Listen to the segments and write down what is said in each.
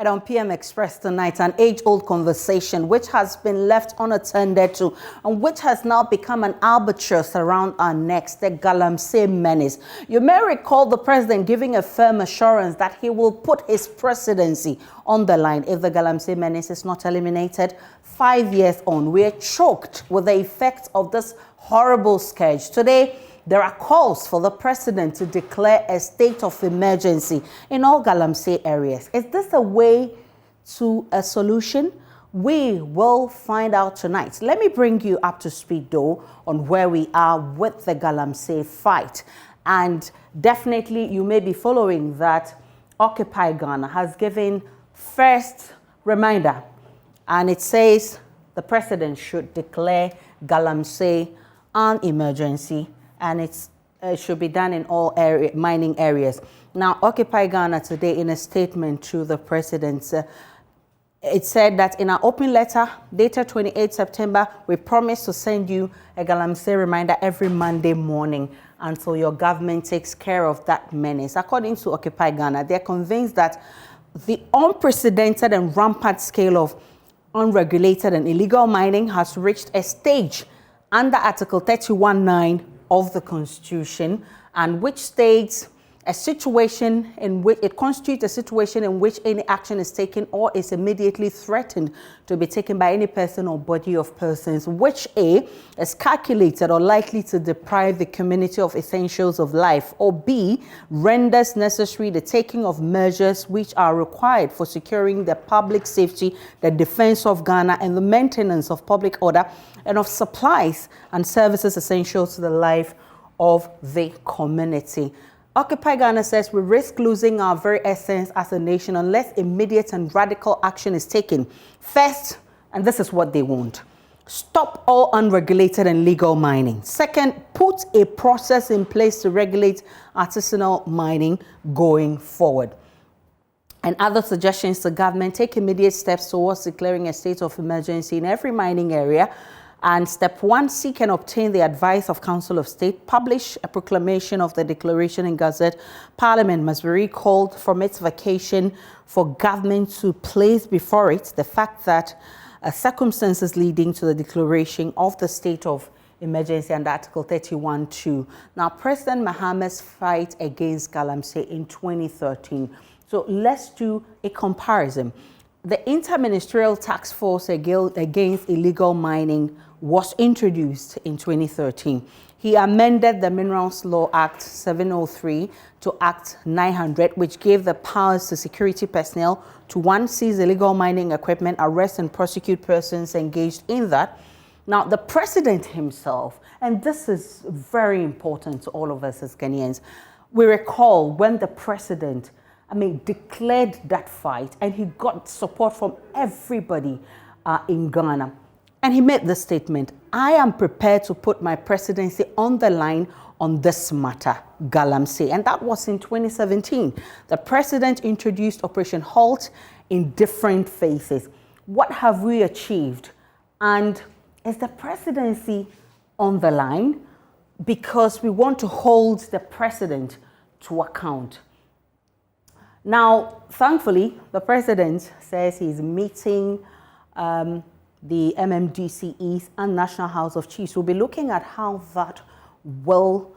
And on PM Express tonight, an age-old conversation which has been left unattended to and which has now become an albatross around our necks, the Galamsey menace. You may recall the president giving a firm assurance that he will put his presidency on the line if the Galamsey menace is not eliminated. 5 years on, we are choked with the effects of this horrible scourge. Today, there are calls for the president to declare a state of emergency in all Galamsey areas. Is this a way to a solution? We will find out tonight. Let me bring you up to speed, though, on where we are with the Galamsey fight. And definitely, you may be following that Occupy Ghana has given first reminder, and it says the president should declare Galamsey an emergency, and it should be done in all mining areas. Now, Occupy Ghana today, in a statement to the president, it said that in our open letter dated 28 September, we promise to send you a Galamsey reminder every Monday morning until your government takes care of that menace. According to Occupy Ghana, they're convinced that the unprecedented and rampant scale of unregulated and illegal mining has reached a stage under Article 31(9) of the Constitution, and which states a situation in which it constitutes a situation in which any action is taken or is immediately threatened to be taken by any person or body of persons, which A, is calculated or likely to deprive the community of essentials of life, or B, renders necessary the taking of measures which are required for securing the public safety, the defense of Ghana, and the maintenance of public order and of supplies and services essential to the life of the community. Occupy Ghana says we risk losing our very essence as a nation unless immediate and radical action is taken. First, and this is what they want, stop all unregulated and legal mining. Second, put a process in place to regulate artisanal mining going forward. And other suggestions to government: take immediate steps towards declaring a state of emergency in every mining area. And step 1, seek and obtain the advice of Council of State. Publish a proclamation of the declaration in Gazette. Parliament must be recalled from its vacation for government to place before it the fact that circumstances leading to the declaration of the state of emergency under Article 31(2). Now, President Mahama's fight against Galamsey in 2013. So let's do a comparison. The Interministerial Task Force against illegal mining was introduced in 2013. He amended the Minerals Law Act 703 to Act 900, which gave the powers to security personnel to 1, seize illegal mining equipment, arrest and prosecute persons engaged in that. Now, the president himself, and this is very important to all of us as Ghanaians, we recall when the president declared that fight, and he got support from everybody in Ghana. And he made the statement: I am prepared to put my presidency on the line on this matter, Galamsey. And that was in 2017. The president introduced Operation Halt in different phases. What have we achieved? And is the presidency on the line? Because we want to hold the president to account. Now, thankfully, the president says he's meeting the MMDCEs and National House of Chiefs. We'll be looking at how that will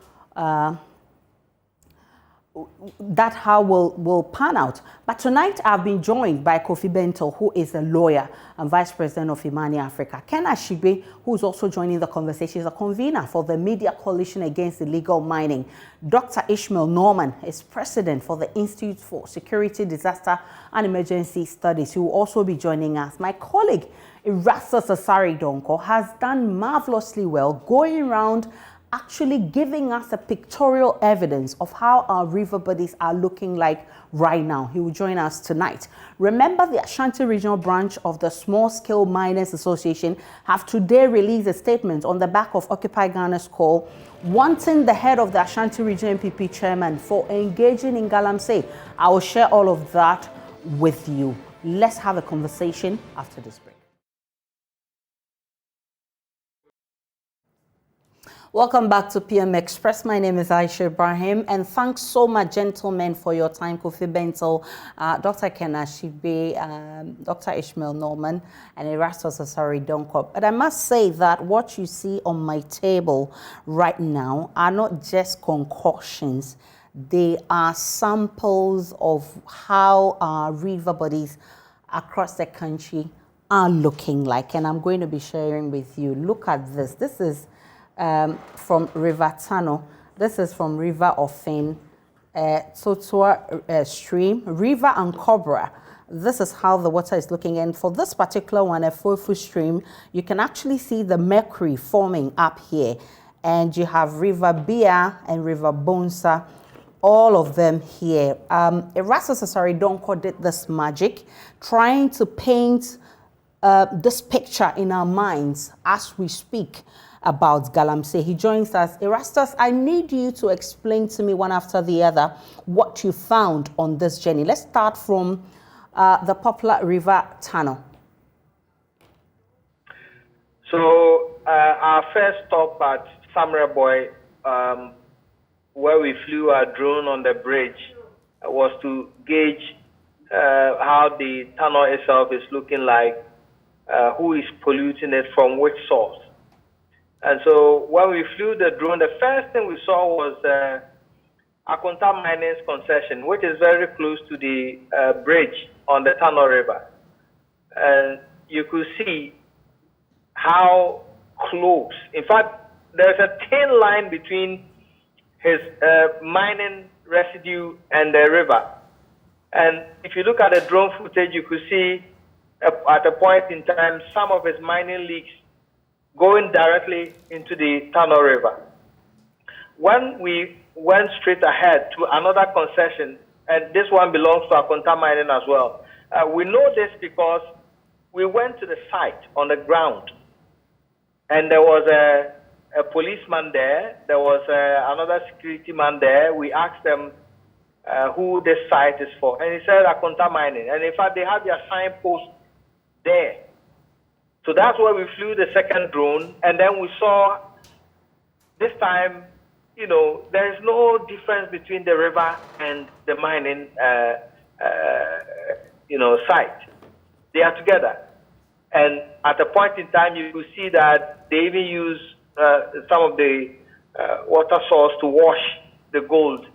pan out. But tonight, I've been joined by Kofi Bento, who is a lawyer and Vice President of Imani Africa. Ken Ashigbe, who's also joining the conversation, is a convener for the Media Coalition Against Illegal Mining. Dr. Ishmael Norman is President for the Institute for Security, Disaster and Emergency Studies. He will also be joining us. My colleague, Erastus Asari Donko, has done marvelously well going around actually giving us a pictorial evidence of how our river bodies are looking like right now. He will join us tonight. Remember, the Ashanti Regional Branch of the Small Scale Miners Association have today released a statement on the back of Occupy Ghana's call, wanting the head of the Ashanti Region MPP chairman for engaging in Galamsey. I will share all of that with you. Let's have a conversation after this break. Welcome back to PM Express. My name is Ayisha Ibrahim, and thanks so much, gentlemen, for your time. Kofi Bento, Dr. Kenna Shibe, Dr. Ishmael Norman, and Erastus Asari Donkop. But I must say that what you see on my table right now are not just concoctions. They are samples of how our river bodies across the country are looking like, and I'm going to be sharing with you. Look at this. This is from River Tano. This is from River Ofin, Totua stream, River and Cobra. This is how the water is looking. And for this particular one, a Fofu stream, you can actually see the mercury forming up here. And you have River Bia and River Bonsa, all of them here. Erastus Asari Donko did this magic, trying to paint this picture in our minds as we speak about Galamsey. He joins us. Erastus, I need you to explain to me one after the other what you found on this journey. Let's start from the popular River Tano. So our first stop at Samurai Boy, where we flew our drone on the bridge, was to gauge how the tunnel itself is looking like, who is polluting it from which source. And so when we flew the drone, the first thing we saw was Akonta Mining's concession, which is very close to the bridge on the Tano River. And you could see how close. In fact, there's a thin line between his mining residue and the river. And if you look at the drone footage, you could see at a point in time some of his mining leaks going directly into the Tano River. When we went straight ahead to another concession, and this one belongs to Akonta Mining as well, we know this because we went to the site on the ground, and there was a policeman there, there was another security man there. We asked them who this site is for, and he said Akonta Mining. And in fact, they have their signpost there. So that's where we flew the second drone, and then we saw this time, you know, there is no difference between the river and the mining, you know, site. They are together. And at a point in time, you could see that they even use some of the water source to wash the gold,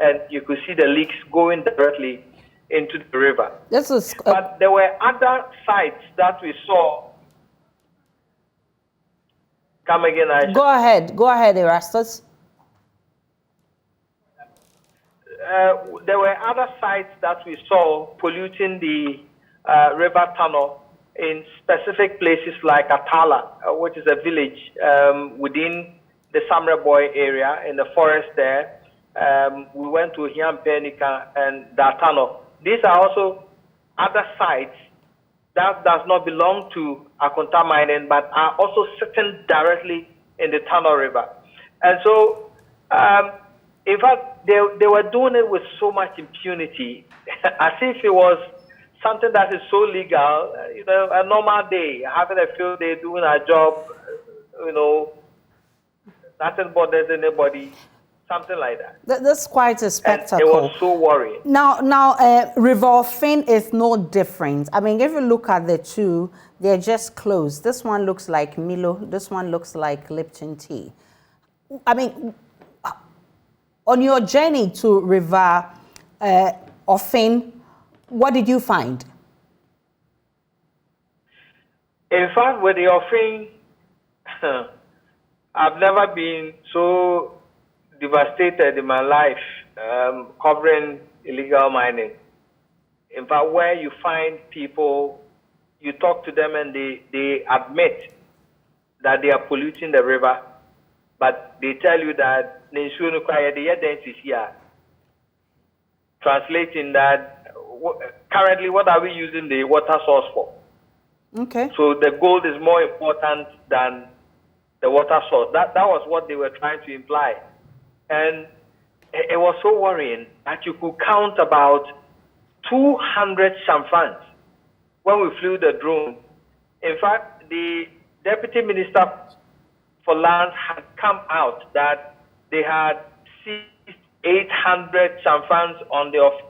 and you could see the leaks going directly into the river. This is, but there were other sites that we saw. Come again, Ayisha. Go ahead, Erastus. There were other sites that we saw polluting the river tunnel in specific places like Atala, which is a village within the Samurai Boy area in the forest there. We went to Hiampenika and Datano. These are also other sites that does not belong to Akonta Mining, but are also sitting directly in the Tano River. And so, in fact, they were doing it with so much impunity, as if it was something that is so legal, you know, a normal day, having a field day, doing our job, you know, nothing bothers anybody. Something like that. That's quite a spectacle. And it was so worrying. Now, River Fin is no different. I mean, if you look at the two, they're just close. This one looks like Milo. This one looks like Lipton tea. I mean, on your journey to River Fin, what did you find? In fact, with the Ofin, I've never been so devastated in my life covering illegal mining. In fact, where you find people, you talk to them and they admit that they are polluting the river, but they tell you that translating that, currently what are we using the water source for? Okay. So the gold is more important than the water source. That was what they were trying to imply. And it was so worrying that you could count about 200 chamfans when we flew the drone. In fact, the deputy minister for Lands had come out that they had seized 800 chamfans on the office.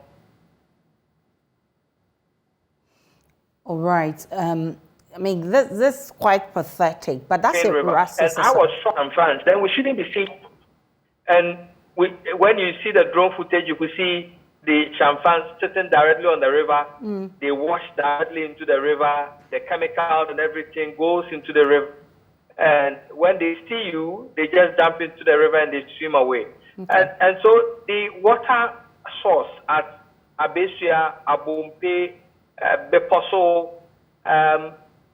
All right. I mean, this is quite pathetic, but that's a River. And I was shocked and fans. Then we shouldn't be seeing. And when you see the drone footage, you could see the chamfans sitting directly on the river. They wash directly into the river. The chemicals and everything goes into the river. And when they see you, they just jump into the river and they swim away. Okay. And so the water source at Abesia, Abompe, Beposo,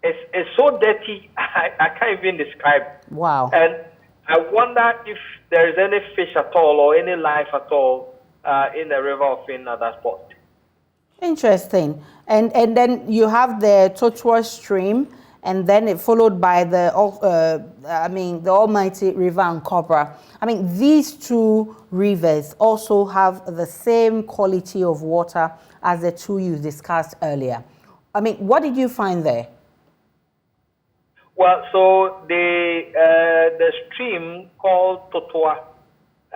it's so dirty, I can't even describe. Wow. And I wonder if there is any fish at all or any life at all in the river of Finn at that spot. Interesting. And then you have the Totua stream, and then it followed by the the almighty river and Cobra. I mean, these two rivers also have the same quality of water as the two you discussed earlier. I mean, what did you find there? Well, so the stream called Totua,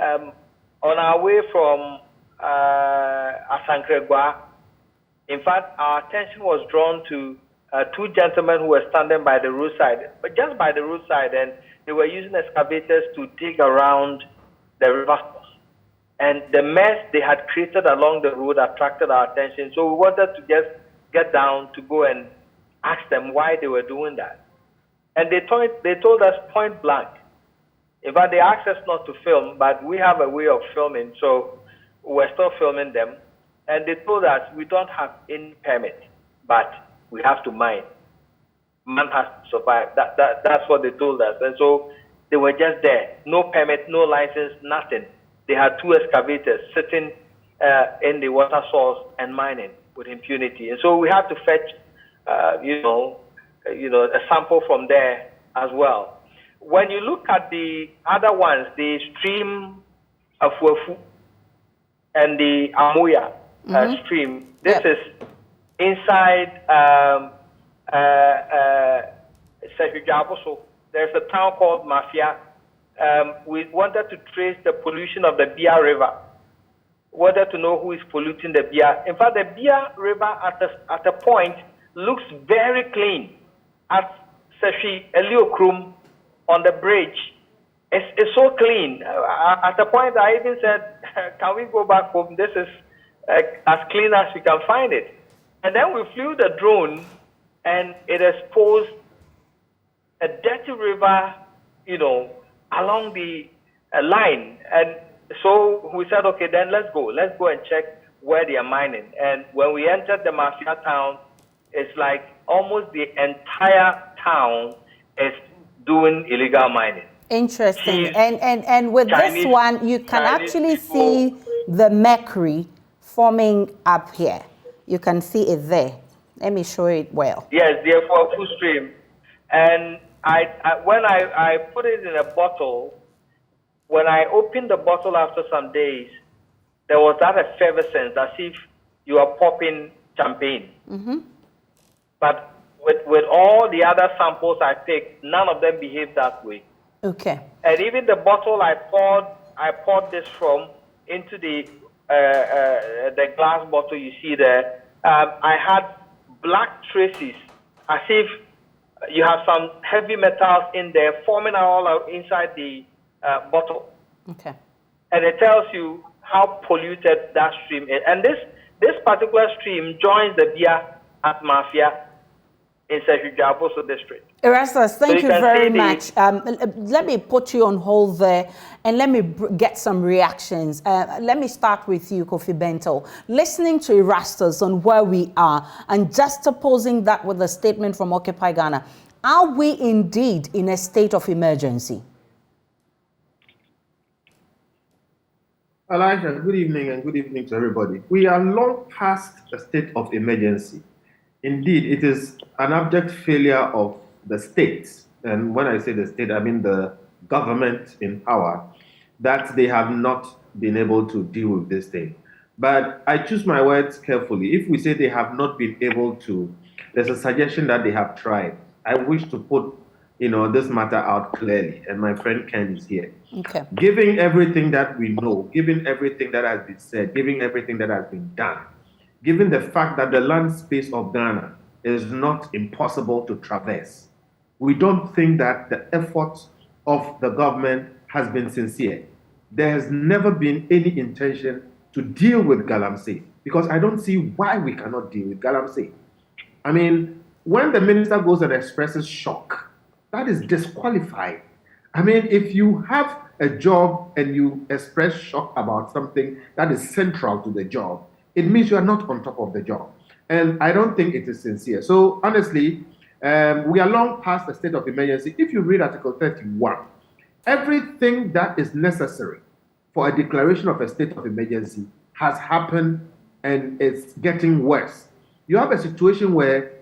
on our way from Asankregua, in fact, our attention was drawn to two gentlemen who were standing by the roadside, but just by the roadside, and they were using excavators to dig around the river. And the mess they had created along the road attracted our attention. So we wanted to just get down to go and ask them why they were doing that. And they told us point blank. In fact, they asked us not to film, but we have a way of filming, so we're still filming them. And they told us we don't have any permit, but we have to mine. Man has to survive. That's what they told us. And so they were just there. No permit, no license, nothing. They had two excavators sitting in the water source and mining with impunity. And so we have to fetch, a sample from there as well. When you look at the other ones, the stream of Wefu and the Amuya stream, this is inside Sehujaboso. There's a town called Mafia. We wanted to trace the pollution of the Bia River. Wanted to know who is polluting the Bia. In fact, the Bia River at a point looks very clean. At Seshi Eliokrum on the bridge, it's so clean. At a point, I even said, "Can we go back home? This is as clean as we can find it." And then we flew the drone, and it exposed a dirty river, along the line. And so we said, okay, then let's go and check where they are mining. And when we entered the Mafia town, it's like almost the entire town is doing illegal mining. Interesting. And with Chinese, this one, you can actually see the mercury forming up here. You can see it there. Let me show it well. Yes, therefore, full stream. And when I put it in a bottle, when I opened the bottle after some days, there was that effervescence as if you are popping champagne. But with all the other samples I picked, none of them behaved that way. Okay. And even the bottle I poured this from into the glass bottle you see there, I had black traces, as if you have some heavy metals in there forming all out inside the bottle. Okay. And it tells you how polluted that stream is. And this particular stream joins the Bia at Mafia in Sehujaboso district. Erastus, thank you very much. Let me put you on hold there and let me get some reactions. Let me start with you, Kofi Bento. Listening to Erastus on where we are and juxtaposing that with a statement from Occupy Ghana, are we indeed in a state of emergency? Ayisha, good evening and good evening to everybody. We are long past a state of emergency. Indeed, it is an abject failure of the state, and when I say the state, I mean the government in power, that they have not been able to deal with this thing. But I choose my words carefully. If we say they have not been able to, there's a suggestion that they have tried. I wish to put this matter out clearly, and my friend Ken is here. Okay. Given everything that we know, given everything that has been said, given everything that has been done, given the fact that the land space of Ghana is not impossible to traverse, we don't think that the effort of the government has been sincere. There has never been any intention to deal with Galamsey, because I don't see why we cannot deal with Galamsey. I mean, when the minister goes and expresses shock, that is disqualified. I mean, if you have a job and you express shock about something that is central to the job, it means you are not on top of the job. And I don't think it is sincere. So honestly, we are long past the state of emergency. If you read Article 31, everything that is necessary for a declaration of a state of emergency has happened, and it's getting worse. You have a situation where,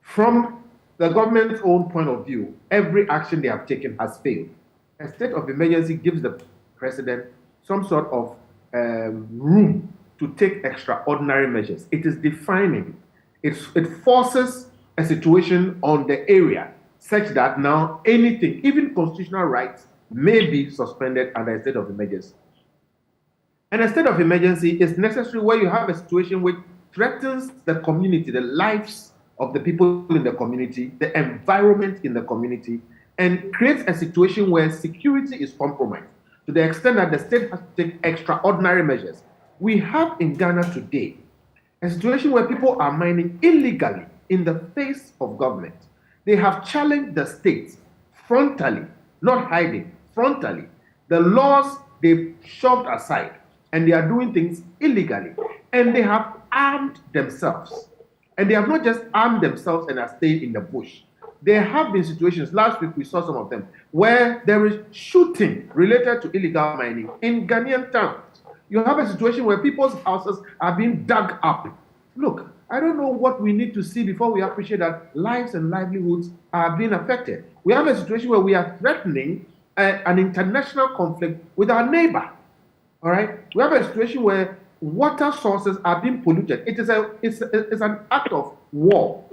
from the government's own point of view, every action they have taken has failed. A state of emergency gives the president some sort of room to take extraordinary measures. It is defining. It forces a situation on the area such that now anything, even constitutional rights, may be suspended under a state of emergency. And a state of emergency is necessary where you have a situation which threatens the community, the lives of the people in the community, the environment in the community, and creates a situation where security is compromised to the extent that the state has to take extraordinary measures. We have in Ghana today a situation where people are mining illegally in the face of government. They have challenged the state frontally, not hiding, frontally. The laws they've shoved aside, and they are doing things illegally. And they have armed themselves. And they have not just armed themselves and are staying in the bush. There have been situations, last week we saw some of them, where there is shooting related to illegal mining in Ghanaian towns. You have a situation where people's houses are being dug up. Look, I don't know what we need to see before we appreciate that lives and livelihoods are being affected. We have a situation where we are threatening an international conflict with our neighbor. All right? We have a situation where water sources are being polluted. It's an act of war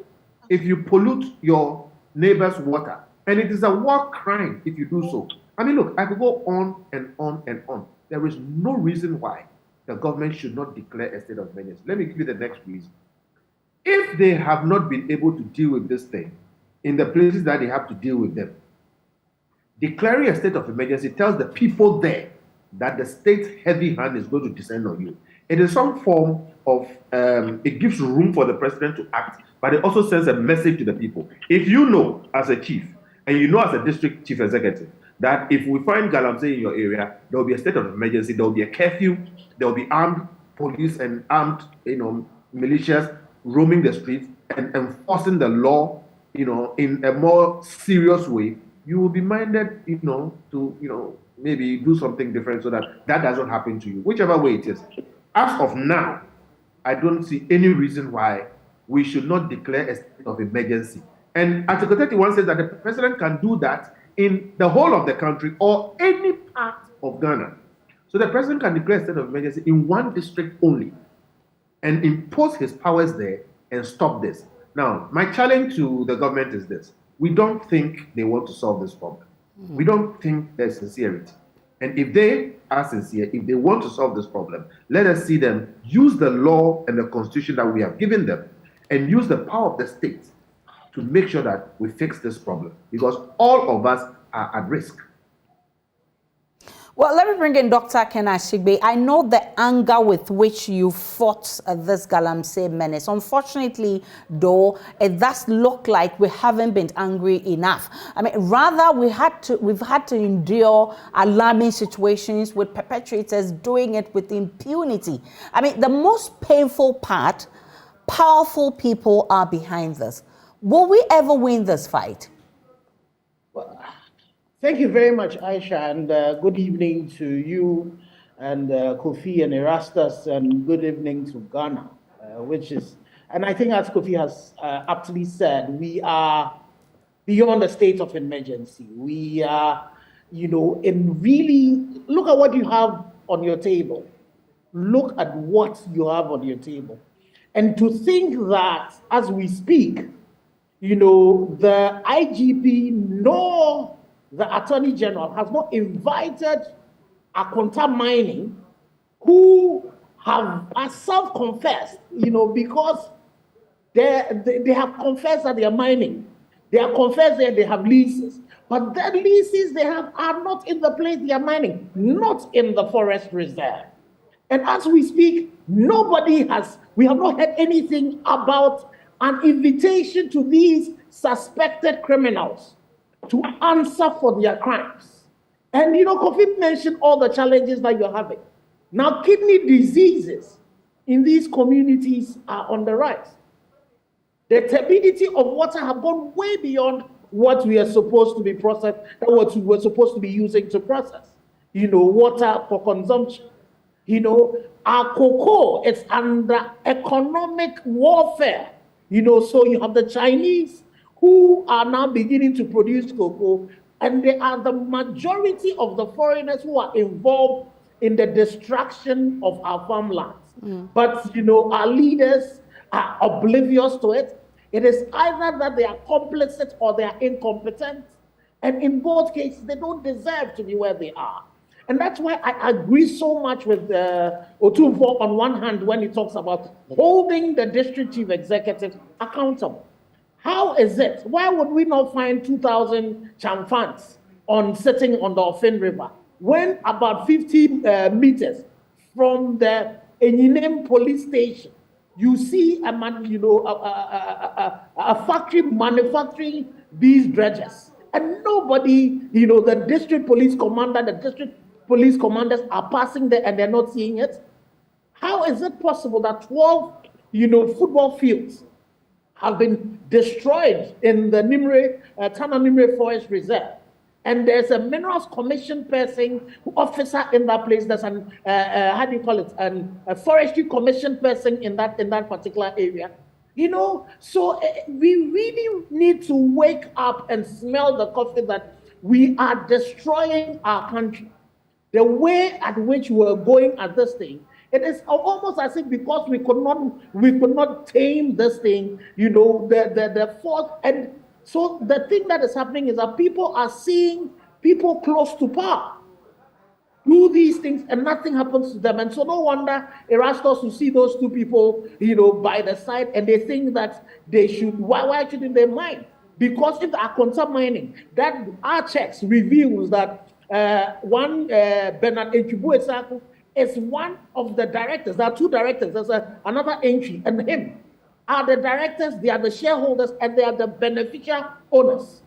if you pollute your neighbor's water. And it is a war crime if you do so. I mean, look, I could go on and on and on. There is no reason why the government should not declare a state of emergency. Let me give you the next reason. If they have not been able to deal with this thing in the places that they have to deal with them, declaring a state of emergency tells the people there that the state's heavy hand is going to descend on you. It is some form of, it gives room for the president to act, but it also sends a message to the people. If you know as a chief, and you know as a district chief executive, that if we find Galamsey in your area, there will be a state of emergency, there will be a curfew, there will be armed police and armed, militias roaming the streets and enforcing the law, in a more serious way, you will be minded, to, maybe do something different so that that doesn't happen to you, whichever way it is. As of now, I don't see any reason why we should not declare a state of emergency. And Article 31 says that the president can do that in the whole of the country or any part of Ghana. So the president can declare a state of emergency in one district only and impose his powers there and stop this. Now, my challenge to the government is this. We don't think they want to solve this problem. We don't think there's sincerity. And if they are sincere, if they want to solve this problem, let us see them use the law and the constitution that we have given them and use the power of the state to make sure that we fix this problem, because all of us are at risk. Well, let me bring in Dr. Ken Ashigbe. I know the anger with which you fought this Galamsey menace. Unfortunately, though, it does look like we haven't been angry enough. I mean, rather, we've had to endure alarming situations with perpetrators doing it with impunity. I mean, the most painful part, powerful people are behind this. Will we ever win this fight? Well, thank you very much, Ayisha, and good evening to you and Kofi and Erastus, and good evening to Ghana, and I think as Kofi has aptly said, we are beyond a state of emergency. We are, in really, look at what you have on your table. Look at what you have on your table. And to think that as we speak, the IGP nor the Attorney General has not invited Akonta Mining, who have self-confessed, because they have confessed that they are mining. They have confessed that they have leases. But the leases they have are not in the place they are mining, not in the forest reserve. And as we speak, we have not heard anything about an invitation to these suspected criminals to answer for their crimes. And, Kofi mentioned all the challenges that you're having. Now, kidney diseases in these communities are on the rise. The turbidity of water have gone way beyond what we are supposed to be processed, what we were supposed to be using to process, water for consumption. Our cocoa is under economic warfare. So you have the Chinese who are now beginning to produce cocoa, and they are the majority of the foreigners who are involved in the destruction of our farmlands. But, our leaders are oblivious to it. It is either that they are complicit or they are incompetent. And in both cases, they don't deserve to be where they are. And that's why I agree so much with Otumfo on one hand when he talks about holding the district chief executive accountable. How is it? Why would we not find 2,000 chamfants sitting on the Ofin River when about 50 meters from the Enyinem police station, you see a factory manufacturing these dredges, and nobody, the district police commander, the district police commanders are passing there and they're not seeing it? How is it possible that 12, football fields have been destroyed in the Tana Nimre Forest Reserve? And there's a minerals commission officer in that place. There's a forestry commission person in that particular area. So we really need to wake up and smell the coffee that we are destroying our country. The way at which we're going at this thing, it is almost as if because we could not tame this thing, the force. And so the thing that is happening is that people are seeing people close to power do these things and nothing happens to them. And so no wonder Erastus will see those two people, by the side, and they think that they should, why shouldn't they mind? Because if they are concerned mining, that our checks reveals that one Bernard Echibu is one of the directors. There are two directors. There's another entry, and him are the directors, they are the shareholders, and they are the beneficial owners.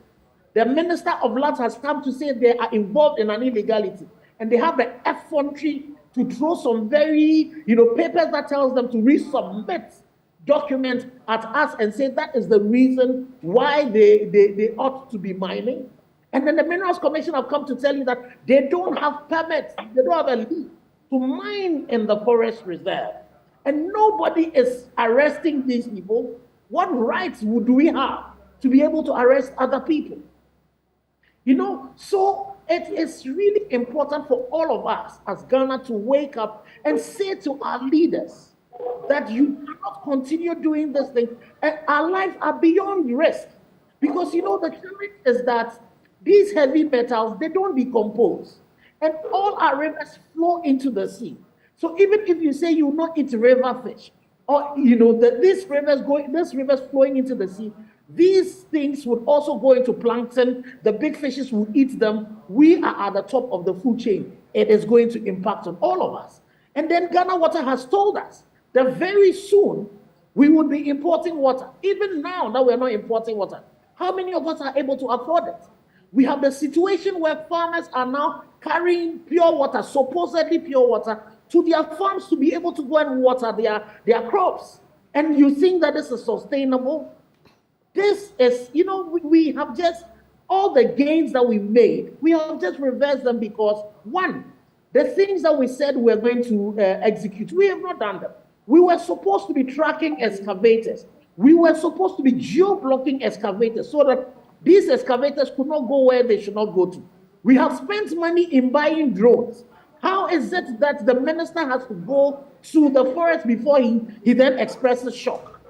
The Minister of Lands has come to say they are involved in an illegality, and they have the effrontery to throw some very, papers that tells them to resubmit documents at us and say that is the reason why they ought to be mining. And then the Minerals Commission have come to tell you that they don't have permits, they don't have a lease to mine in the forest reserve. And nobody is arresting these people. What rights would we have to be able to arrest other people? So it is really important for all of us as Ghana to wake up and say to our leaders that you cannot continue doing this thing. And our lives are beyond risk. Because, the challenge is that these heavy metals, they don't decompose. And all our rivers flow into the sea. So even if you say you will not eat river fish, or these rivers flowing into the sea, these things would also go into plankton. The big fishes will eat them. We are at the top of the food chain. It is going to impact on all of us. And then Ghana Water has told us that very soon we will be importing water. Even now that we're not importing water, how many of us are able to afford it? We have the situation where farmers are now carrying pure water, supposedly pure water, to their farms to be able to go and water their crops. And you think that this is sustainable? This is, we have just, all the gains that we made, we have just reversed them because, one, the things that we said we're going to execute, we have not done them. We were supposed to be tracking excavators. We were supposed to be geo-blocking excavators so that these excavators could not go where they should not go to. We have spent money in buying drones. How is it that the minister has to go to the forest before he then expresses shock?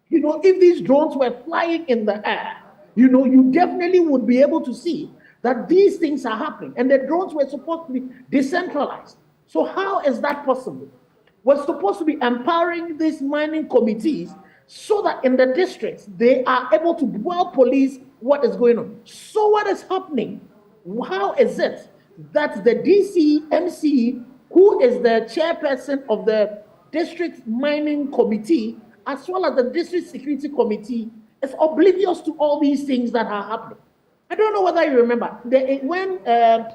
If these drones were flying in the air, you definitely would be able to see that these things are happening. And the drones were supposed to be decentralized. So how is that possible? We're supposed to be empowering these mining committees so that in the districts, they are able to well police what is going on. So what is happening? How is it that the DC MC, who is the chairperson of the district mining committee, as well as the district security committee, is oblivious to all these things that are happening? I don't know whether you remember, when Mr.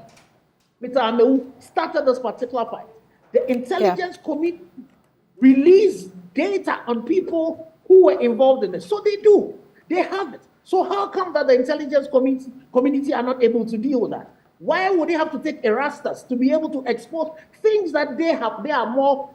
Amewu started this particular fight, the intelligence committee released data on people who were involved in it. So they do. They have it. So how come that the intelligence community are not able to deal with that? Why would they have to take Erastus to be able to expose things that they have more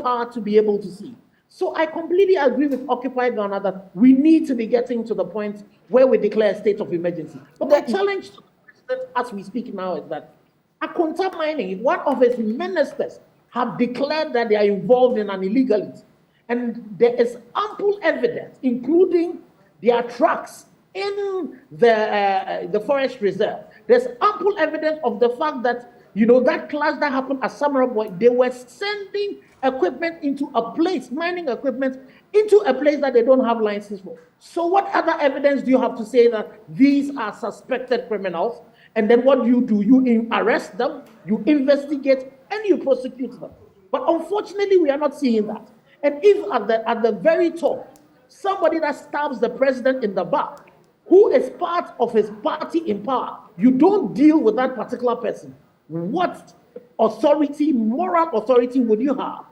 power to be able to see? So I completely agree with Occupy Ghana that we need to be getting to the point where we declare a state of emergency. But the challenge to the president as we speak now is that Akonta Mining, one of its ministers, have declared that they are involved in an illegality. And there is ample evidence, including their trucks in the forest reserve. There's ample evidence of the fact that, that clash that happened at Samaraboy, they were sending equipment into a place, mining equipment, into a place that they don't have licenses for. So what other evidence do you have to say that these are suspected criminals? And then what do? You arrest them, you investigate, and you prosecute them. But unfortunately, we are not seeing that. And if at the very top, somebody that stabs the president in the back, who is part of his party in power, you don't deal with that particular person, what authority, moral authority would you have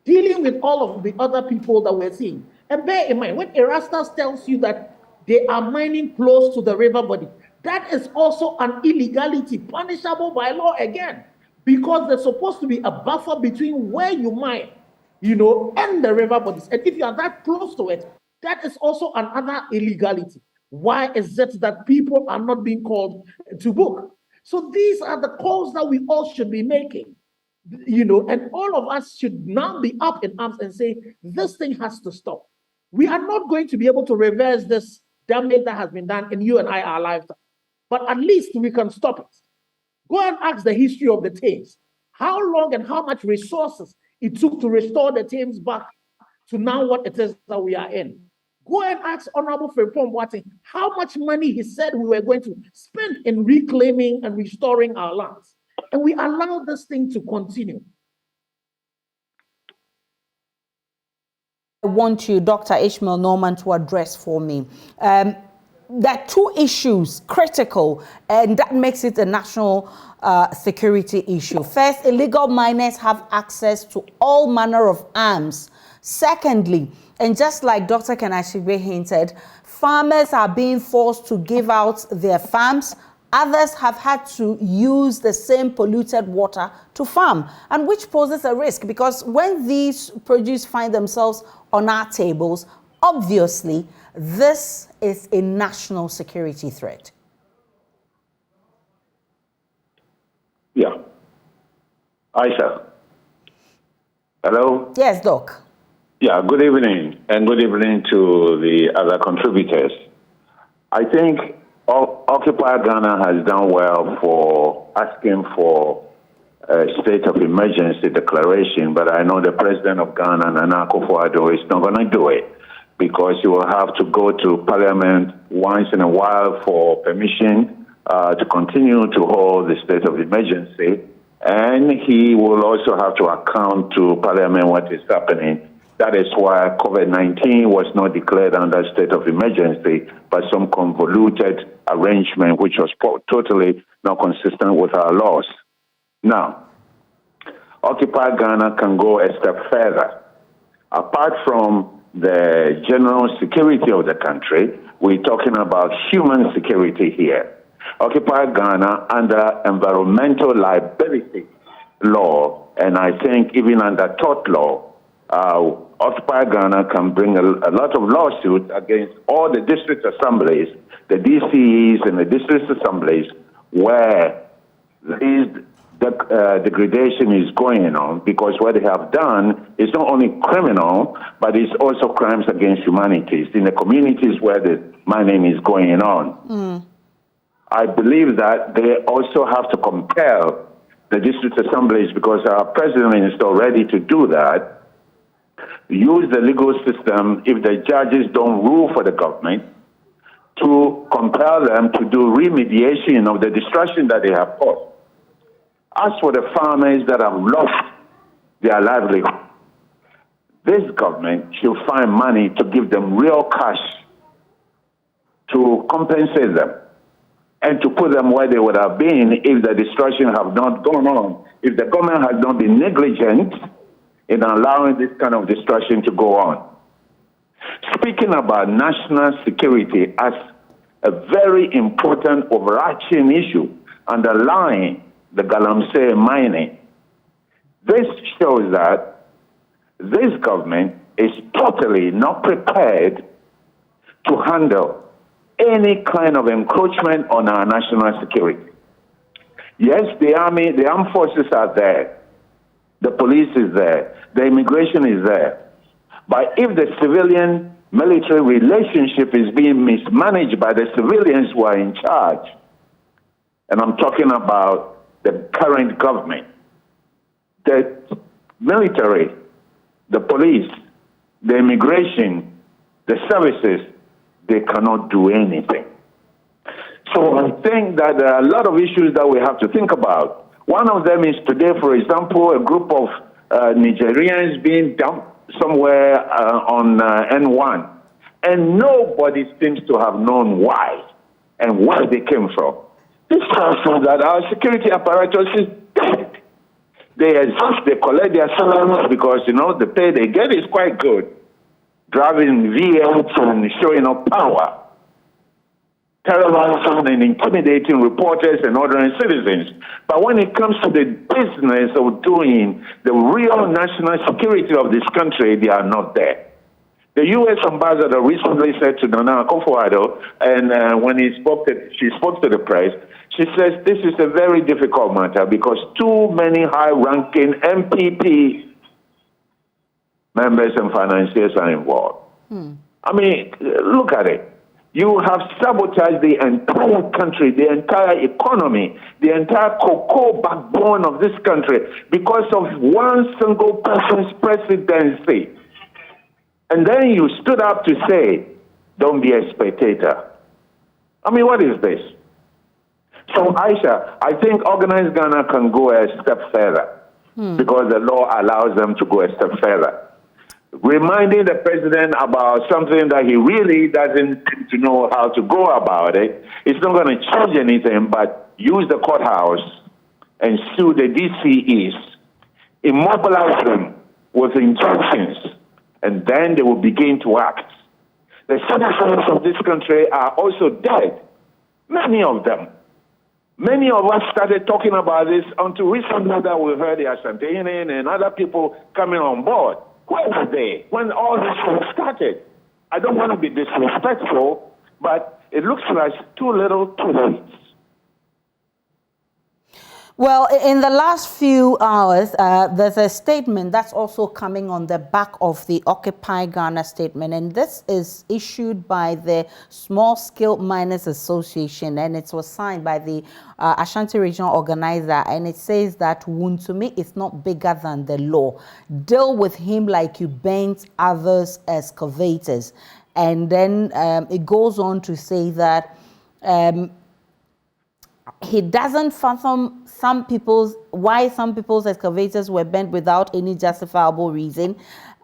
dealing with all of the other people that we're seeing? And bear in mind, when Erastus tells you that they are mining close to the river body, that is also an illegality, punishable by law again, because there's supposed to be a buffer between where you mine, and the river bodies. And if you are that close to it, that is also another illegality. Why is it that people are not being called to book? So these are the calls that we all should be making, and all of us should now be up in arms and say, this thing has to stop. We are not going to be able to reverse this damage that has been done in you and I, our lifetime, but at least we can stop it. Go and ask the history of the Thames. How long and how much resources it took to restore the Thames back to now what it is that we are in. Go and ask Honorable Frimpong Boateng how much money he said we were going to spend in reclaiming and restoring our lands. And we allow this thing to continue. I want you, Dr. Ishmael Norman, to address for me. There are two issues critical, and that makes it a national security issue. First, illegal miners have access to all manner of arms. Secondly, and just like Dr. Kanashibe hinted, farmers are being forced to give out their farms. Others have had to use the same polluted water to farm, and which poses a risk, because when these produce find themselves on our tables, obviously, this is a national security threat. Yeah. Ayisha. Hello? Yes, Doc. Yeah, good evening, and good evening to the other contributors. I think Occupy Ghana has done well for asking for a state of emergency declaration, but I know the president of Ghana, Nana Akufo-Addo, is not going to do it, because he will have to go to Parliament once in a while for permission to continue to hold the state of emergency, and he will also have to account to Parliament what is happening. That is why COVID-19 was not declared under state of emergency, but some convoluted arrangement which was totally not consistent with our laws. Now, Occupy Ghana can go a step further. Apart from the general security of the country, we're talking about human security here. Occupy Ghana under environmental liability law, and I think even under tort law, Occupy Ghana can bring a lot of lawsuits against all the district assemblies, the DCEs and the district assemblies, where these degradation is going on, because what they have done is not only criminal, but it's also crimes against humanity in the communities where the mining is going on. I believe that they also have to compel the district assemblies, because our president is still ready to do that, use the legal system if the judges don't rule for the government, to compel them to do remediation of the destruction that they have caused. As for the farmers that have lost their livelihood, this government should find money to give them real cash to compensate them and to put them where they would have been if the destruction had not gone on, if the government had not been negligent in allowing this kind of destruction to go on. Speaking about national security as a very important overarching issue underlying the Galamsey mining, this shows that this government is totally not prepared to handle any kind of encroachment on our national security. Yes, the army, the armed forces are there. The police is there. The immigration is there. But if the civilian-military relationship is being mismanaged by the civilians who are in charge, and I'm talking about the current government, the military, the police, the immigration, the services, they cannot do anything. So I think that there are a lot of issues that we have to think about. One of them is today, for example, a group of Nigerians being dumped somewhere on N1, and nobody seems to have known why and where they came from. This tells us that our security apparatus is dead. They exhaust, they collect their salaries because, the pay they get is quite good. Driving V8s and showing up power. Terrorizing and intimidating reporters and ordinary citizens. But when it comes to the business of doing the real national security of this country, they are not there. The U.S. ambassador recently said to Nana Akufo-Addo, and when she spoke to the press, she says this is a very difficult matter because too many high-ranking MPP members and financiers are involved. I mean, look at it. You have sabotaged the entire country, the entire economy, the entire cocoa backbone of this country because of one single person's presidency. And then you stood up to say, don't be a spectator. I mean, what is this? So, Ayisha, I think organized Ghana can go a step further because the law allows them to go a step further. Reminding the president about something that he really doesn't seem to know how to go about it, it's not going to change anything, but use the courthouse and sue the DCEs, immobilize them with injunctions, and then they will begin to act. The citizens of this country are also dead, many of them. Many of us started talking about this until recently that we heard the Ashantean and other people coming on board. Where were they when all this started? I don't want to be disrespectful, but it looks like too little, too late. Well, in the last few hours, there's a statement that's also coming on the back of the Occupy Ghana statement, and this is issued by the Small Scale Miners Association, and it was signed by the Ashanti Regional Organizer, and it says that Wuntumi is not bigger than the law. Deal with him like you bent others excavators. And then it goes on to say that he doesn't fathom why some people's excavators were bent without any justifiable reason.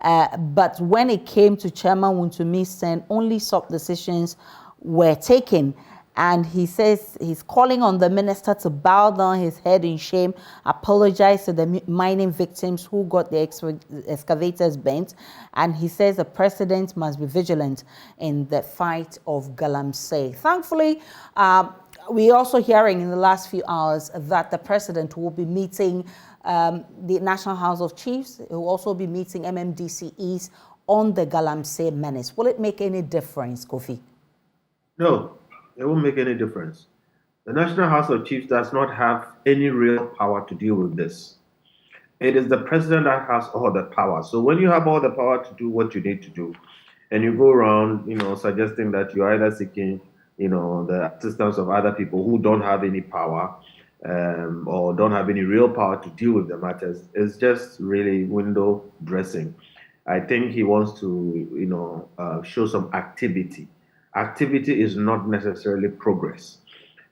But when it came to Chairman Wuntumi's turn, only soft decisions were taken. And he says he's calling on the minister to bow down his head in shame, apologize to the mining victims who got their excavators bent. And he says the president must be vigilant in the fight of Galamsey. Thankfully, we're also hearing in the last few hours that the president will be meeting the National House of Chiefs. He will also be meeting MMDCEs on the Galamsey menace. Will it make any difference, Kofi? No, it won't make any difference. The National House of Chiefs does not have any real power to deal with this. It is the president that has all the power. So when you have all the power to do what you need to do, and you go around, suggesting that you're either seeking, the assistance of other people who don't have any power, or don't have any real power to deal with the matters, it's just really window dressing. I think he wants to, show some activity. Activity is not necessarily progress.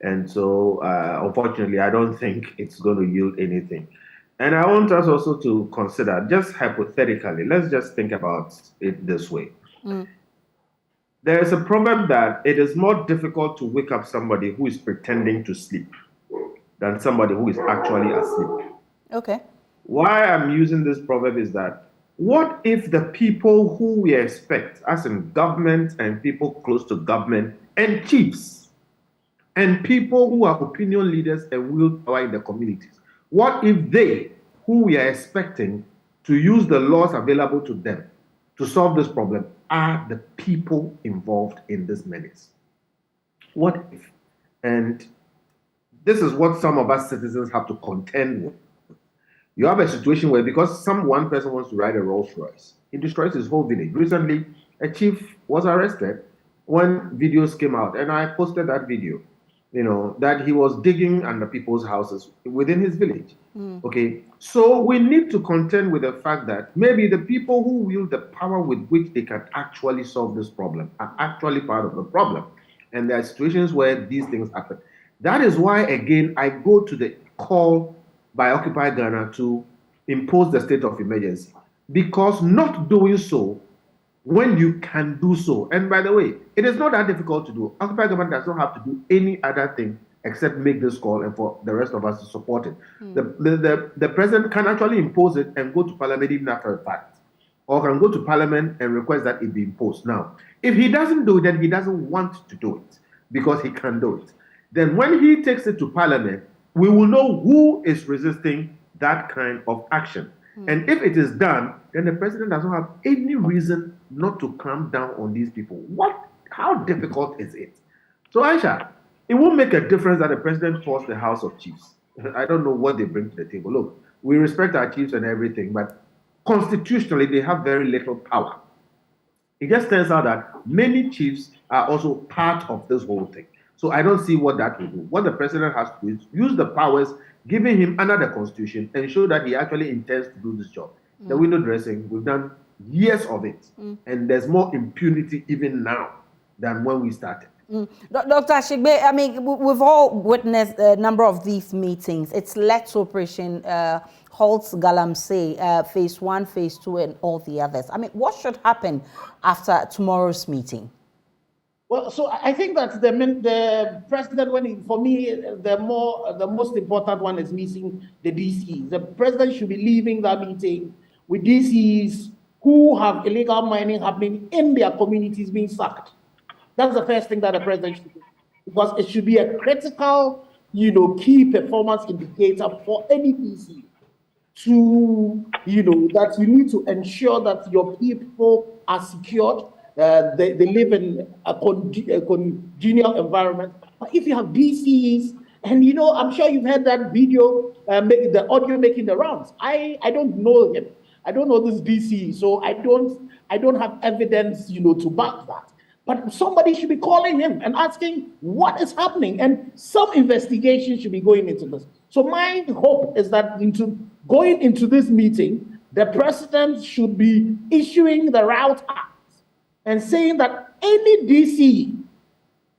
And so, unfortunately, I don't think it's going to yield anything. And I want us also to consider, just hypothetically, let's just think about it this way. There is a proverb that it is more difficult to wake up somebody who is pretending to sleep than somebody who is actually asleep. Okay. Why I'm using this proverb is that what if the people who we expect, as in government and people close to government and chiefs, and people who are opinion leaders and wield power in the communities, what if they, who we are expecting to use the laws available to them to solve this problem, are the people involved in this menace? What if? And this is what some of us citizens have to contend with. You have a situation where, because one person wants to ride a Rolls Royce, he destroys his whole village. Recently, a chief was arrested when videos came out, and I posted that video, that he was digging under people's houses within his village. Okay, so we need to contend with the fact that maybe the people who wield the power with which they can actually solve this problem are actually part of the problem. And there are situations where these things happen. That is why, again, I go to the call by Occupy Ghana to impose the state of emergency, because not doing so when you can do so, and by the way, it is not that difficult to do. Occupy government does not have to do any other thing except make this call and for the rest of us to support it. The president can actually impose it and go to parliament even after the fact, or can go to parliament and request that it be imposed. Now, if he doesn't do it, then he doesn't want to do it because he can do it. Then when he takes it to parliament, we will know who is resisting that kind of action. And if it is done, then the president does not have any reason not to clamp down on these people. How difficult is it? So, Ayisha, it won't make a difference that the president forced the House of Chiefs. I don't know what they bring to the table. Look, we respect our chiefs and everything, but constitutionally, they have very little power. It just turns out that many chiefs are also part of this whole thing. So I don't see what that will do. What the president has to do is use the powers given him under the constitution and show that he actually intends to do this job. The window dressing, we've done years of it. And there's more impunity even now than when we started. Dr. Ashigbe, I mean, we've all witnessed a number of these meetings. It's led to Operation Halt Galamsey, phase 1, phase 2, and all the others. I mean, what should happen after tomorrow's meeting? Well, so I think that the president, for me, the most important one is missing the DCs. The president should be leaving that meeting with DCs who have illegal mining happening in their communities being sacked. That's the first thing that the president should do, because it should be a critical, key performance indicator for any DC to, that you need to ensure that your people are secured. They live in a congenial environment. But if you have DCs, and I'm sure you've heard that video, the audio making the rounds. I don't know him. I don't know this DC, so I don't have evidence, to back that. But somebody should be calling him and asking what is happening, and some investigation should be going into this. So my hope is that going into this meeting, the president should be issuing the Route Act and saying that any DC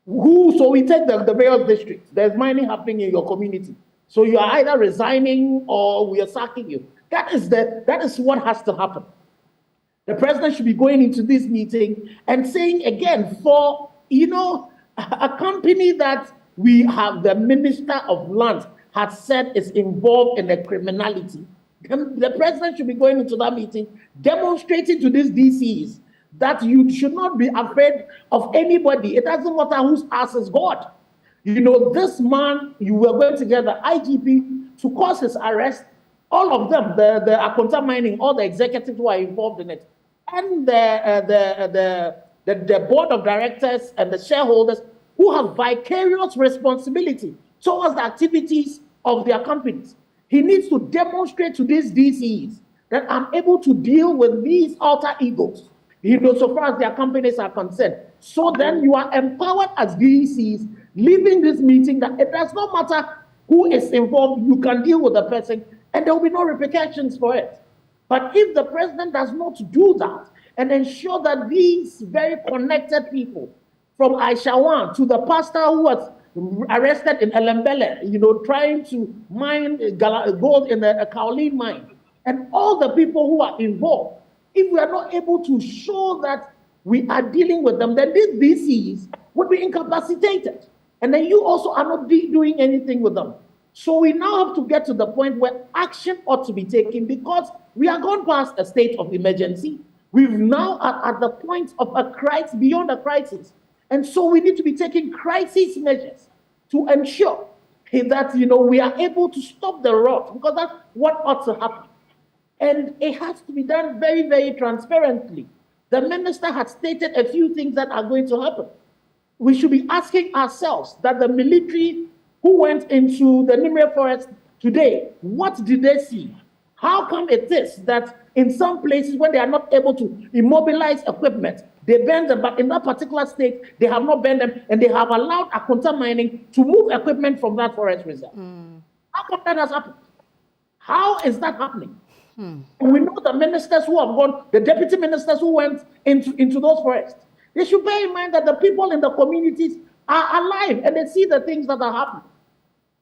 so we take the various districts, there's mining happening in your community. So you are either resigning or we are sacking you. That is what has to happen. The president should be going into this meeting and saying again, for, a company that we have the Minister of Lands has said is involved in the criminality, the president should be going into that meeting demonstrating to these DCs that you should not be afraid of anybody. It doesn't matter whose ass is God. This man, you were going to get the IGP to cause his arrest. All of them, the Akonta Mining, all the executives who are involved in it, and the board of directors and the shareholders who have vicarious responsibility towards the activities of their companies. He needs to demonstrate to these DCs that I'm able to deal with these alter egos, so far as their companies are concerned. So then you are empowered as DCs, leaving this meeting that it does not matter who is involved, you can deal with the person, and there will be no repercussions for it. But if the president does not do that and ensure that these very connected people, from Aisha to the pastor who was arrested in Elembele, trying to mine gold in a kaolin mine, and all the people who are involved, if we are not able to show that we are dealing with them, then these DCs would be incapacitated. And then you also are not doing anything with them. So we now have to get to the point where action ought to be taken, because we are gone past a state of emergency. We've now are at the point of a crisis, beyond a crisis. And so we need to be taking crisis measures to ensure that, we are able to stop the rot, because that's what ought to happen. And it has to be done very, very transparently. The minister has stated a few things that are going to happen. We should be asking ourselves that the military who went into the Nimre forest today, what did they see? How come it is that in some places when they are not able to immobilize equipment, they burn them, but in that particular state, they have not burned them, and they have allowed Akonta Mining to move equipment from that forest reserve? How come that has happened? How is that happening? And we know the ministers who have gone, the deputy ministers who went into those forests. They should bear in mind that the people in the communities are alive and they see the things that are happening.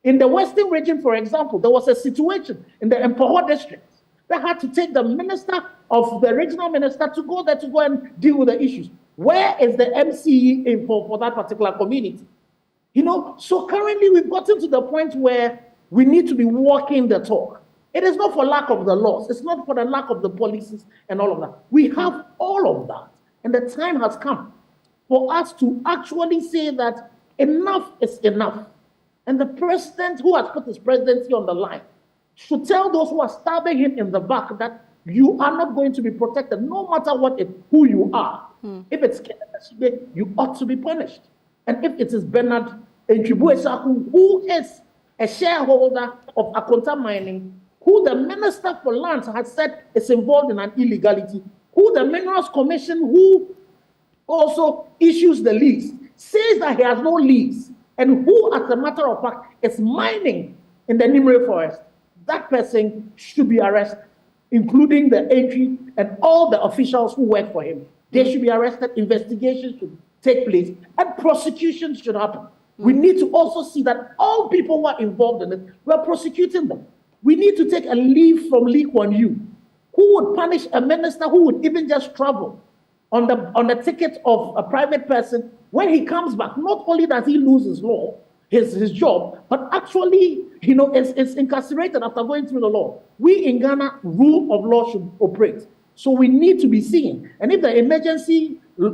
In the Western region, for example, there was a situation in the Empoho district that had to take the minister of the regional minister to go there to go and deal with the issues. Where is the MCE for that particular community? So currently we've gotten to the point where we need to be walking the talk. It is not for lack of the laws. It's not for the lack of the policies and all of that. We have all of that. And the time has come for us to actually say that enough is enough. And the president who has put his presidency on the line should tell those who are stabbing him in the back that you are not going to be protected, no matter who you are. If it's Kenneth, you ought to be punished. And if it is Bernard Nchibuesaku, who is a shareholder of Akonta Mining, who the Minister for Lands has said is involved in an illegality, who the Minerals Commission, who also issues the lease, says that he has no lease, and who, as a matter of fact, is mining in the Nimre forest, that person should be arrested, including the entry and all the officials who work for him. They should be arrested, investigations should take place, and prosecution should happen. We need to also see that all people who are involved in it, we are prosecuting them. We need to take a leave from Lee Kuan Yew, who would punish a minister who would even just travel on the ticket of a private person. When he comes back, not only does he lose his job, but actually, is incarcerated after going through the law. We in Ghana, rule of law should operate. So we need to be seen. And if the emergency, if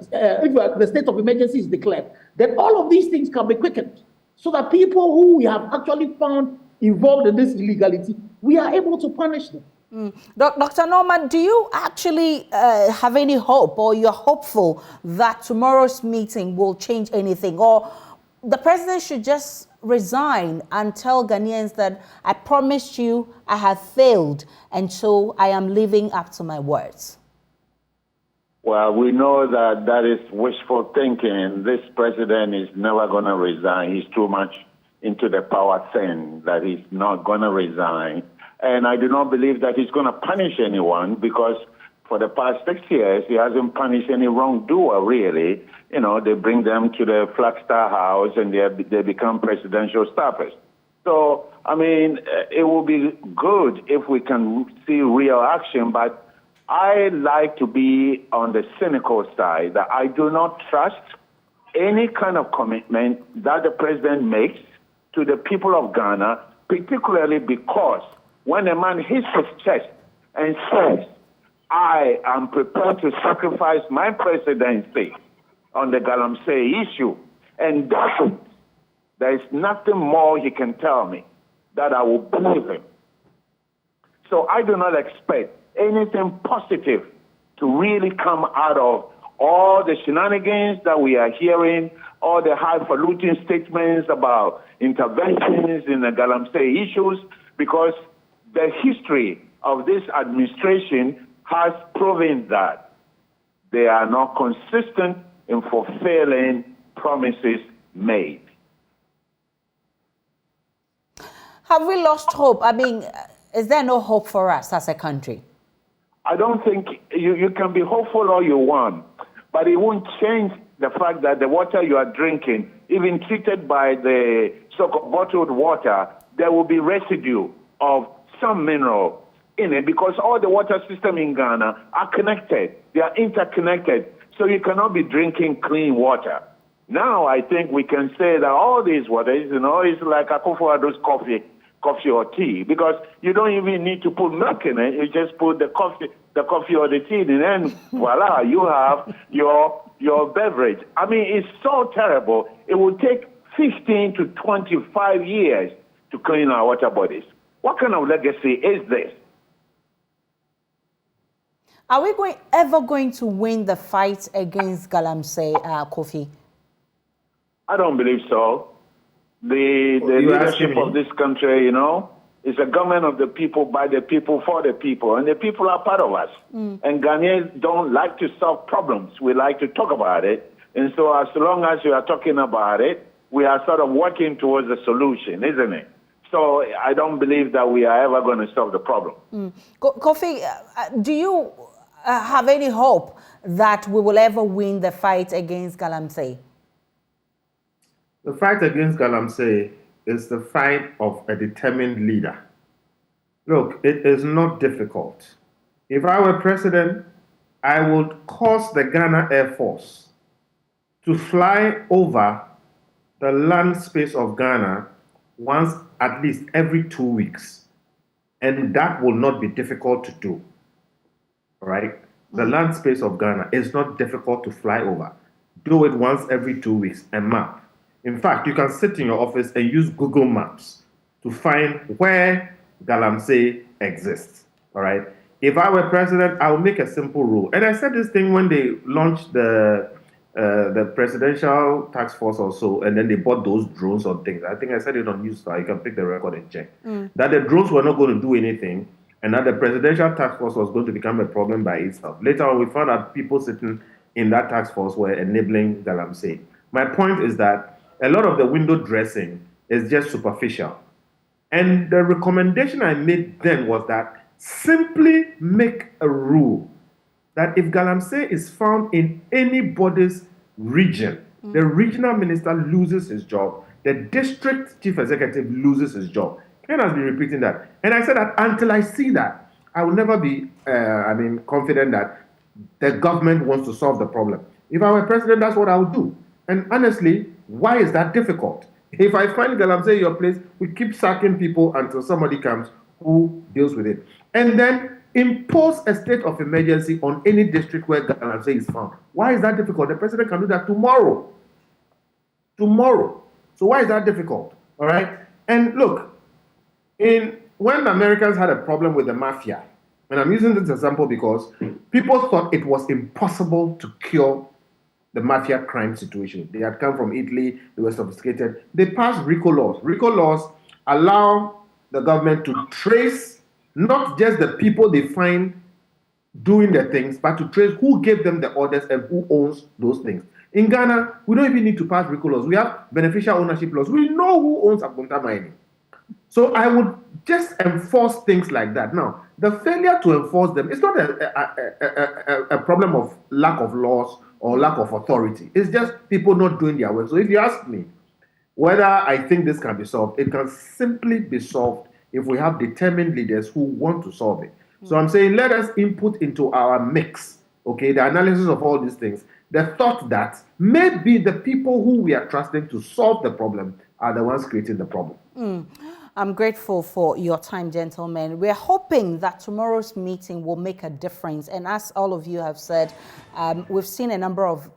the state of emergency is declared, then all of these things can be quickened, so that people who we have actually found involved in this illegality, we are able to punish them. Dr. Norman, do you actually have any hope, or you're hopeful that tomorrow's meeting will change anything, or the president should just resign and tell Ghanaians that I promised you I have failed, and so I am living up to my words? Well, we know that is wishful thinking. This president is never going to resign. He's too much into the power thing that he's not going to resign. And I do not believe that he's going to punish anyone, because for the past 6 years, he hasn't punished any wrongdoer, really. They bring them to the Flagstaff House and they become presidential staffers. So, it will be good if we can see real action, but I like to be on the cynical side, that I do not trust any kind of commitment that the president makes to the people of Ghana, particularly because when a man hits his chest and says, I am prepared to sacrifice my presidency on the Galamsey issue, and does it, there is nothing more he can tell me that I will believe him. So I do not expect anything positive to really come out of all the shenanigans that we are hearing, all the highfalutin statements about interventions in the Galamsey issues, because the history of this administration has proven that they are not consistent in fulfilling promises made. Have we lost hope? I mean, is there no hope for us as a country? I don't think you can be hopeful all you want, but it won't change the fact that the water you are drinking, even treated by the so-called bottled water, there will be residue of some mineral in it, because all the water systems in Ghana are connected. They are interconnected. So you cannot be drinking clean water. Now I think we can say that all these waters, is like Akufo-Addo's coffee or tea, because you don't even need to put milk in it. You just put the coffee or the tea in, and voila, you have your beverage. I mean, it's so terrible. It will take 15 to 25 years to clean our water bodies. What kind of legacy is this? Are we ever going to win the fight against Galamsey, Kofi? I don't believe so. The leadership of this country, is a government of the people, by the people, for the people, and the people are part of us. And Ghanaians don't like to solve problems. We like to talk about it. And so as long as we are talking about it, we are sort of working towards a solution, isn't it? So I don't believe that we are ever going to solve the problem. Kofi, do you have any hope that we will ever win the fight against Galamsey? The fight against Galamsey is the fight of a determined leader. Look, it is not difficult. If I were president, I would cause the Ghana Air Force to fly over the land space of Ghana once at least every 2 weeks. And that will not be difficult to do. All right? The land space of Ghana is not difficult to fly over. Do it once every 2 weeks and map. In fact, you can sit in your office and use Google Maps to find where Galamsey exists. All right? If I were president, I would make a simple rule. And I said this thing when they launched the presidential task force or so, and then they bought those drones or things. I think I said it on Newsfile. You can pick the record and check. That the drones were not going to do anything, and that the presidential task force was going to become a problem by itself. Later on, we found out people sitting in that task force were enabling Galamsey. My point is that a lot of the window dressing is just superficial. And the recommendation I made then was that simply make a rule that if Galamsey is found in anybody's region, the regional minister loses his job, the district chief executive loses his job. Ken has been repeating that. And I said that until I see that, I will never be confident that the government wants to solve the problem. If I were president, that's what I would do. And honestly, why is that difficult? If I find Galamsey in your place, we keep sacking people until somebody comes who deals with it. And then impose a state of emergency on any district where Galamsey is found. Why is that difficult? The president can do that tomorrow. Tomorrow. So why is that difficult? All right? And look, when the Americans had a problem with the mafia, and I'm using this example because people thought it was impossible to cure the mafia crime situation. They had come from Italy, they were sophisticated. They passed RICO laws. RICO laws allow the government to trace not just the people they find doing the things, but to trace who gave them the orders and who owns those things. In Ghana, we don't even need to pass RICO laws. We have beneficial ownership laws. We know who owns Apunta mining. So I would just enforce things like that. Now, the failure to enforce them is not a problem of lack of laws or lack of authority. It's just people not doing their work. So if you ask me whether I think this can be solved, it can simply be solved if we have determined leaders who want to solve it. So I'm saying let us input into our mix, okay, the analysis of all these things, the thought that maybe the people who we are trusting to solve the problem are the ones creating the problem. I'm grateful for your time, gentlemen. We're hoping that tomorrow's meeting will make a difference. And as all of you have said, we've seen a number of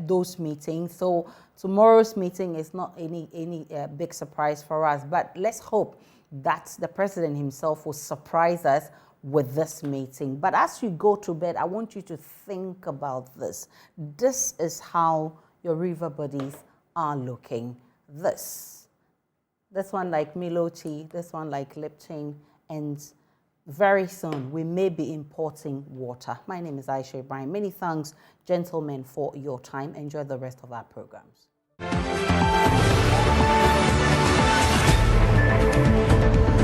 those meetings. So tomorrow's meeting is not any big surprise for us. But let's hope that the president himself will surprise us with this meeting. But as you go to bed, I want you to think about this. This is how your river bodies are looking this one like Milo tea, this one like Lipton, and very soon we may be importing water. My name is Ayisha Ibrahim. Many thanks, gentlemen, for your time. Enjoy the rest of our programs.